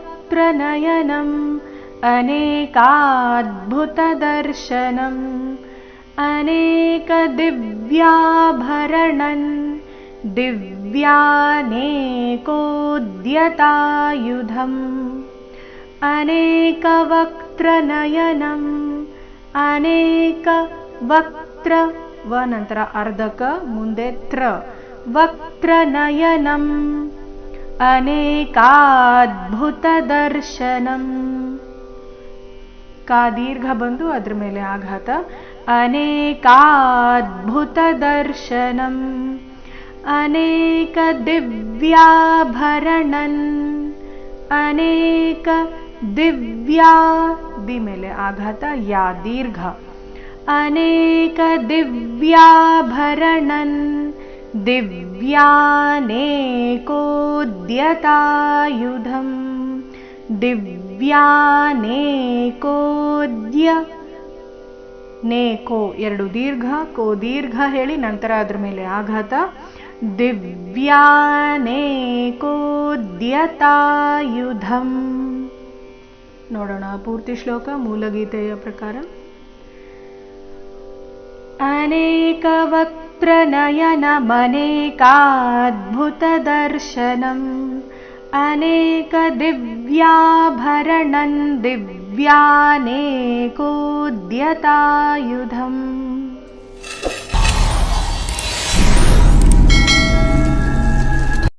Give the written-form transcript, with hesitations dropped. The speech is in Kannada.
अनेकवक्त्रनयनम् अनेकाद्भुतदर्शनम् अनेकदिव्याभरणन् दिव्यानेकोद्यतायुधम् अनेकवक्त्रनयनम् अनेकवक्त्र व ನಂತರ ಅರ್ಧಕ ಮುಂದೆ ತ್ರ ವಕ್ತ್ರನಯನಂ ಅನೇಕಾದ್ಭುತದರ್ಶನಂ ಕಾ ದೀರ್ಘ ಬಂದು ಅದ್ರ ಮೇಲೆ ಆಘಾತ ಅನೇಕಾದ್ಭುತದರ್ಶನಂ ಅನೇಕ ದಿವ್ಯಾಭರಣನ್ ಅನೇಕ ದಿವ್ಯಾ ದಿ ಮೇಲೆ ಆಘಾತ ಯಾ ದೀರ್ಘ ಅನೇಕ ದಿವ್ಯಾಭರಣನ್ ದಿವ್ಯಾನೇಕೋದ್ಯತಾಯುಧಂ ದಿವ್ಯಾನೇಕೋದ್ಯ ನೇಕೋ ಎರಡು ದೀರ್ಘ ಕೋ ದೀರ್ಘ ಹೇಳಿ ನಂತರ ಅದ್ರ ಮೇಲೆ ಆಘಾತ ದಿವ್ಯಾನೇಕೋದ್ಯತಾಯುಧಂ ನೋಡೋಣ ಪೂರ್ತಿ ಶ್ಲೋಕ ಮೂಲಗೀತೆಯ ಪ್ರಕಾರ अनेकवक्त्रनयनमनेकाद्भुतदर्शनम् अनेकदिव्याभरणन् दिव्यानेकोद्यतायुधम्